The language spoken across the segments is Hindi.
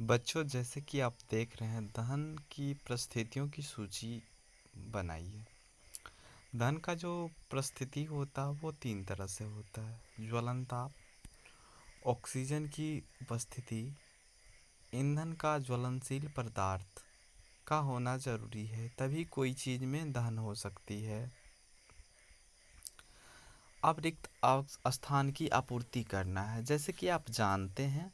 बच्चों, जैसे कि आप देख रहे हैं, दहन की परिस्थितियों की सूची बनाइए। दहन का जो परिस्थिति होता है वो 3 तरह से होता है: ज्वलन ताप, ऑक्सीजन की उपस्थिति, ईंधन का ज्वलनशील पदार्थ का होना जरूरी है, तभी कोई चीज़ में दहन हो सकती है। अब रिक्त स्थान की आपूर्ति करना है। जैसे कि आप जानते हैं,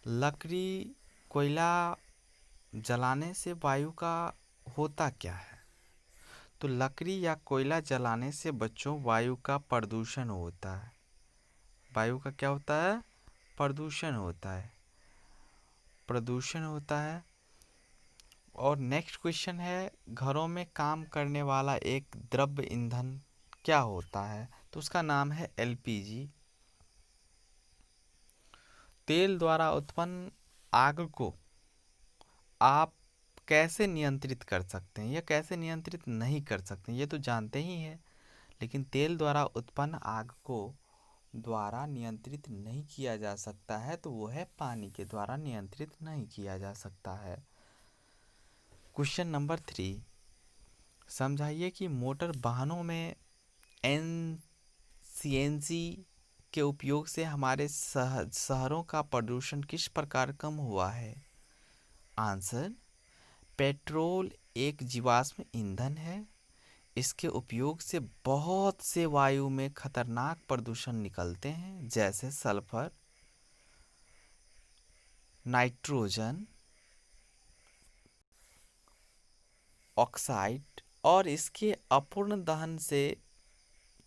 लकड़ी, कोयला जलाने से वायु का होता क्या है? तो लकड़ी या कोयला जलाने से बच्चों वायु का प्रदूषण होता है। वायु का क्या होता है? प्रदूषण होता है। प्रदूषण होता है। और नेक्स्ट क्वेश्चन है, घरों में काम करने वाला एक द्रव्य ईंधन क्या होता है? तो उसका नाम है एलपीजी। तेल द्वारा उत्पन्न आग को आप कैसे नियंत्रित कर सकते हैं या कैसे नियंत्रित नहीं कर सकते हैं, ये तो जानते ही हैं। लेकिन तेल द्वारा उत्पन्न आग को द्वारा नियंत्रित नहीं किया जा सकता है, तो वो है पानी के द्वारा नियंत्रित नहीं किया जा सकता है। क्वेश्चन नंबर 3, समझाइए कि मोटर वाहनों में सीएनजी के उपयोग से हमारे शहरों का प्रदूषण किस प्रकार कम हुआ है? आंसर: पेट्रोल एक जीवाश्म ईंधन है। इसके उपयोग से बहुत से वायु में खतरनाक प्रदूषण निकलते हैं, जैसे सल्फर, नाइट्रोजन ऑक्साइड, और इसके अपूर्ण दहन से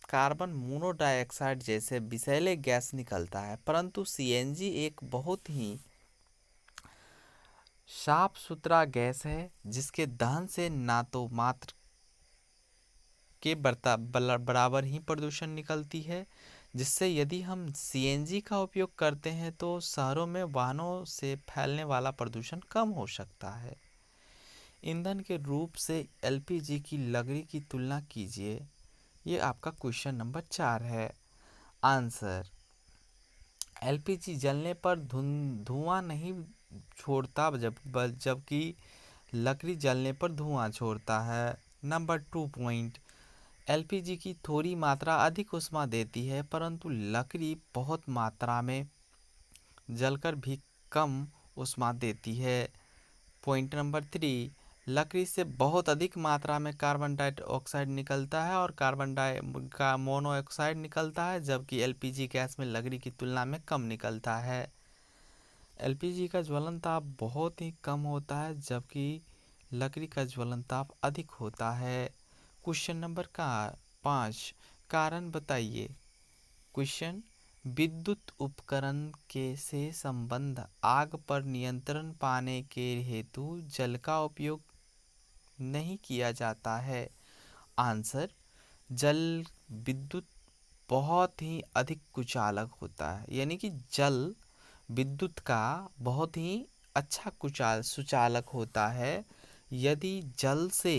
कार्बन मोनोडाइऑक्साइड जैसे विषैले गैस निकलता है। परंतु सीएनजी एक बहुत ही साफ सुथरा गैस है, जिसके दहन से ना तो मात्र के बराबर ही प्रदूषण निकलती है, जिससे यदि हम सीएनजी का उपयोग करते हैं तो शहरों में वाहनों से फैलने वाला प्रदूषण कम हो सकता है। ईंधन के रूप से एलपीजी की लकड़ी की तुलना कीजिए। ये आपका क्वेश्चन नंबर 4 है। आंसर: एलपीजी जलने पर धुआं नहीं छोड़ता, जबकि लकड़ी जलने पर धुआं छोड़ता है। नंबर 2 पॉइंट, एलपीजी की थोड़ी मात्रा अधिक ऊष्मा देती है, परंतु लकड़ी बहुत मात्रा में जलकर भी कम ऊष्मा देती है। पॉइंट नंबर 3, लकड़ी से बहुत अधिक मात्रा में कार्बन डाइऑक्साइड निकलता है और कार्बन डाई का मोनोऑक्साइड निकलता है, जबकि एलपीजी गैस में लकड़ी की तुलना में कम निकलता है। एलपीजी का ज्वलन ताप बहुत ही कम होता है, जबकि लकड़ी का ज्वलन ताप अधिक होता है। क्वेश्चन नंबर 5, कारण बताइए। क्वेश्चन: विद्युत उपकरण के से संबंध आग पर नियंत्रण पाने के हेतु जल का उपयोग नहीं किया जाता है। आंसर: जल विद्युत बहुत ही अधिक कुचालक होता है, यानी कि जल विद्युत का बहुत ही अच्छा सुचालक होता है। यदि जल से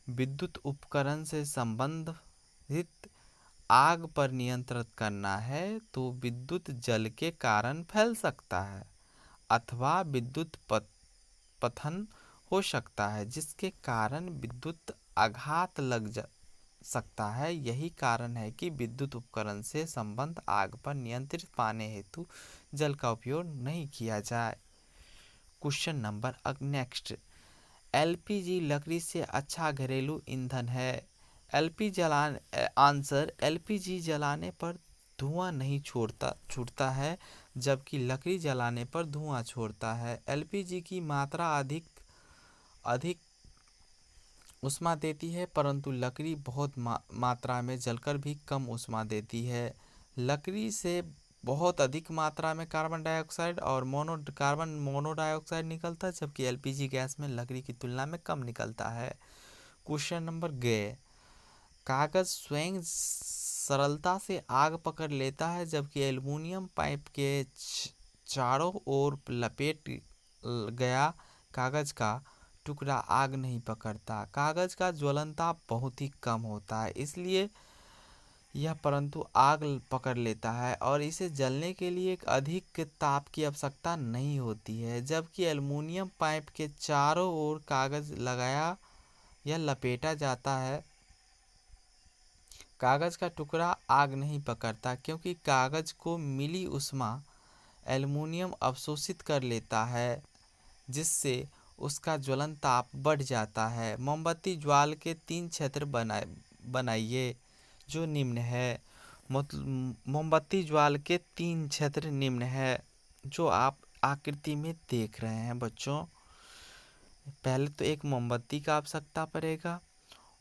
विद्युत उपकरण से संबंधित आग पर नियंत्रण करना है, तो विद्युत जल के कारण फैल सकता है अथवा विद्युत पतन हो सकता है, जिसके कारण विद्युत आघात लग सकता है। यही कारण है कि विद्युत उपकरण से संबंध आग पर नियंत्रित पाने हेतु जल का उपयोग नहीं किया जाए। क्वेश्चन नंबर नेक्स्ट, एलपीजी लकड़ी से अच्छा घरेलू ईंधन है। आंसर: एलपीजी जलाने पर धुआं नहीं छूटता है, जबकि लकड़ी जलाने पर धुआं छोड़ता है। एलपीजी की मात्रा अधिक ऊष्मा देती है, परंतु लकड़ी बहुत मात्रा में जलकर भी कम ऊष्मा देती है। लकड़ी से बहुत अधिक मात्रा में कार्बन डाइऑक्साइड और कार्बन मोनोडाइऑक्साइड निकलता है, जबकि एलपीजी गैस में लकड़ी की तुलना में कम निकलता है। क्वेश्चन नंबर कागज स्वयं सरलता से आग पकड़ लेता है, जबकि एल्युमिनियम पाइप के चारों ओर लपेट गया कागज का टुकड़ा आग नहीं पकड़ता। कागज का ज्वलनताप बहुत ही कम होता है, इसलिए यह परंतु आग पकड़ लेता है और इसे जलने के लिए एक अधिक ताप की आवश्यकता नहीं होती है, जबकि एल्युमिनियम पाइप के चारों ओर कागज लगाया या लपेटा जाता है। कागज का टुकड़ा आग नहीं पकड़ता क्योंकि कागज को मिली ऊष्मा एल्युमिनियम अवशोषित कर लेता है, जिससे उसका ज्वलन ताप बढ़ जाता है। मोमबत्ती ज्वाल के 3 क्षेत्र बनाइए जो निम्न है। मोमबत्ती ज्वाल के 3 क्षेत्र निम्न है जो आप आकृति में देख रहे हैं बच्चों। पहले तो एक मोमबत्ती का आवश्यकता पड़ेगा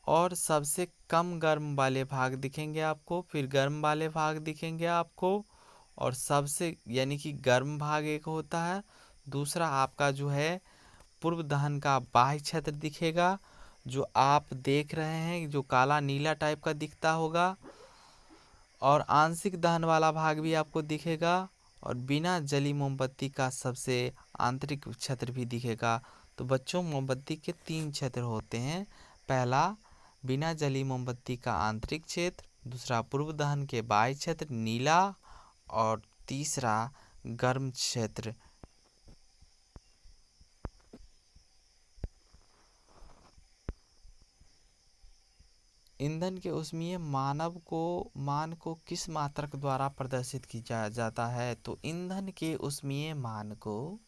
और सबसे कम गर्म वाले भाग दिखेंगे आपको, फिर गर्म वाले भाग दिखेंगे आपको, और सबसे यानी कि गर्म भाग एक होता है। दूसरा आपका जो है पूर्व दहन का बाह्य क्षेत्र दिखेगा जो आप देख रहे हैं, जो काला नीला टाइप का दिखता होगा, और आंशिक दहन वाला भाग भी आपको दिखेगा, और बिना जली मोमबत्ती का सबसे आंतरिक क्षेत्र भी दिखेगा। तो बच्चों मोमबत्ती के 3 क्षेत्र होते हैं। पहला बिना जली मोमबत्ती का आंतरिक क्षेत्र, दूसरा पूर्व दहन के बाह्य क्षेत्र नीला, और तीसरा गर्म क्षेत्र। ईंधन के ऊष्मीय मान को किस मात्रक द्वारा प्रदर्शित किया जाता है? तो ईंधन के ऊष्मीय मान को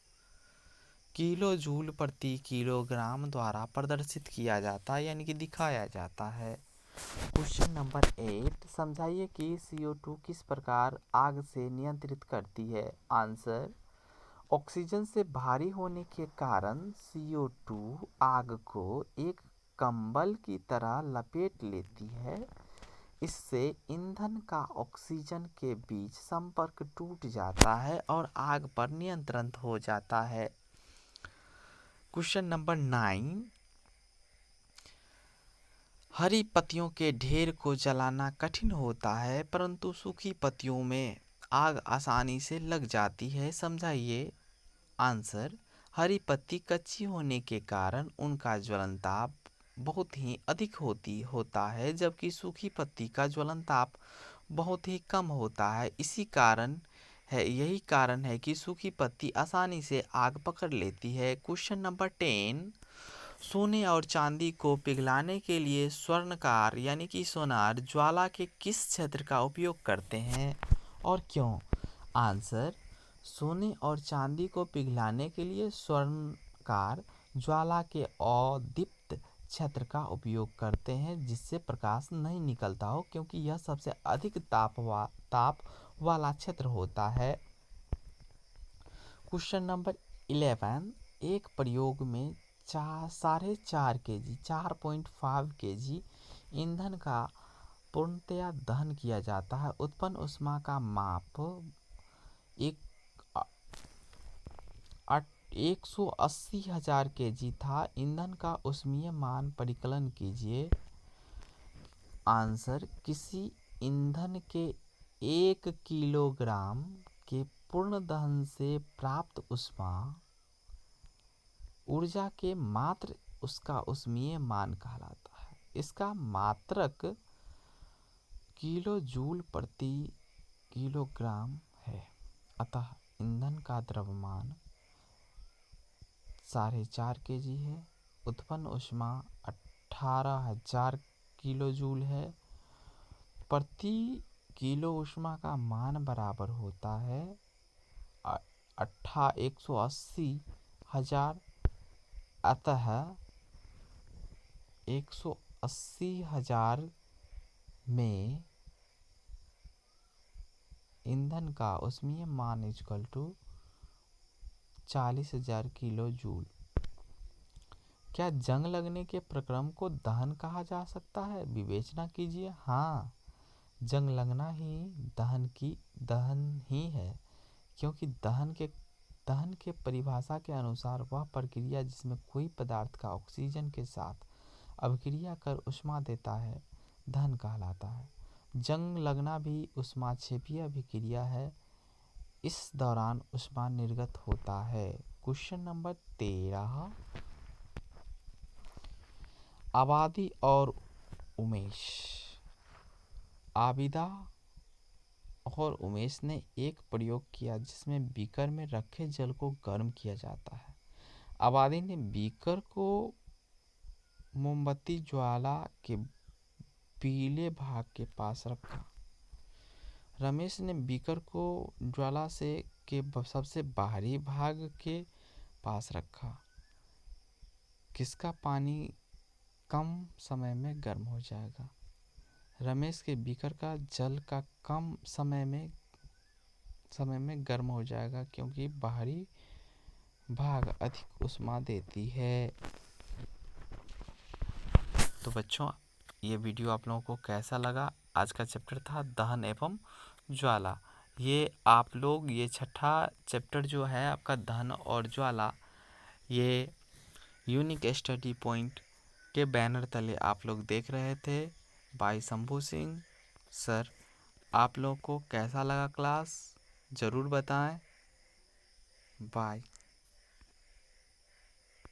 किलो जूल प्रति किलोग्राम द्वारा प्रदर्शित किया जाता है, यानी कि दिखाया जाता है। क्वेश्चन नंबर 8, समझाइए कि CO2 किस प्रकार आग से नियंत्रित करती है। आंसर, ऑक्सीजन से भारी होने के कारण CO2 आग को एक कंबल की तरह लपेट लेती है। इससे ईंधन का ऑक्सीजन के बीच संपर्क टूट जाता है और आग पर नियंत्रण हो जाता है। क्वेश्चन नंबर 9, हरी पत्तियों के ढेर को जलाना कठिन होता है परंतु सूखी पत्तियों में आग आसानी से लग जाती है, समझाइए। आंसर, हरी पत्ती कच्ची होने के कारण उनका ज्वलन ताप बहुत ही अधिक होता है, जबकि सूखी पत्ती का ज्वलन ताप बहुत ही कम होता है। यही कारण है कि सूखी पत्ती आसानी से आग पकड़ लेती है। क्वेश्चन नंबर 10, सोने और चांदी को पिघलाने के लिए स्वर्णकार यानी कि सोनार ज्वाला के किस क्षेत्र का उपयोग करते हैं और क्यों? आंसर, सोने और चांदी को पिघलाने के लिए स्वर्णकार ज्वाला के अदीप्त क्षेत्र का उपयोग करते हैं, जिससे प्रकाश नहीं निकलता हो, क्योंकि यह सबसे अधिक ताप वाला क्षेत्र होता है। क्वेश्चन नंबर 11, एक प्रयोग में 4.5 kg 4.5 kg ईंधन का पूर्णतया दहन किया जाता है। उत्पन्न ऊष्मा का माप 180,000 kg था। ईंधन का ऊष्मीय मान परिकलन कीजिए। आंसर, किसी ईंधन के 1 किलोग्राम के पूर्ण दहन से प्राप्त ऊर्जा के मात्र उसका ऊष्मीय मान कहलाता है। इसका मात्रक किलो जूल प्रति किलोग्राम है। अतः ईंधन का द्रव्यमान 4.5 kg है। उत्पन्न ऊष्मा 18,000 किलो जूल है। प्रति किलो ऊष्मा का मान बराबर होता है 180,000। अतः 180,000 में ईंधन का ऊष्मीय मान इक्वल टू 40,000 किलो जूल। क्या जंग लगने के प्रक्रम को दहन कहा जा सकता है? विवेचना कीजिए। हाँ, जंग लगना ही दहन ही है, क्योंकि दहन के परिभाषा के अनुसार वह प्रक्रिया जिसमें कोई पदार्थ का ऑक्सीजन के साथ अभिक्रिया कर ऊष्मा देता है दहन कहलाता है। जंग लगना भी ऊष्माक्षेपीय अभिक्रिया है, इस दौरान ऊष्मा निर्गत होता है। क्वेश्चन नंबर 13, आबादी और उमेश। आबिदा और उमेश ने एक प्रयोग किया जिसमें बीकर में रखे जल को गर्म किया जाता है। आबादी ने बीकर को मोमबत्ती ज्वाला के पीले भाग के पास रखा। रमेश ने बीकर को ज्वाला से के सबसे बाहरी भाग के पास रखा। किसका पानी कम समय में गर्म हो जाएगा? रमेश के बीकर का जल का कम समय में गर्म हो जाएगा क्योंकि बाहरी भाग अधिक ऊष्मा देती है। तो बच्चों, ये वीडियो आप लोगों को कैसा लगा? आज का चैप्टर था दहन एवं ज्वाला। ये आप लोग ये छठा चैप्टर जो है आपका दहन और ज्वाला, ये यूनिक स्टडी पॉइंट के बैनर तले आप लोग देख रहे थे बाय शंभू सिंह सर। आप लोग को कैसा लगा क्लास ज़रूर बताएं। बाय।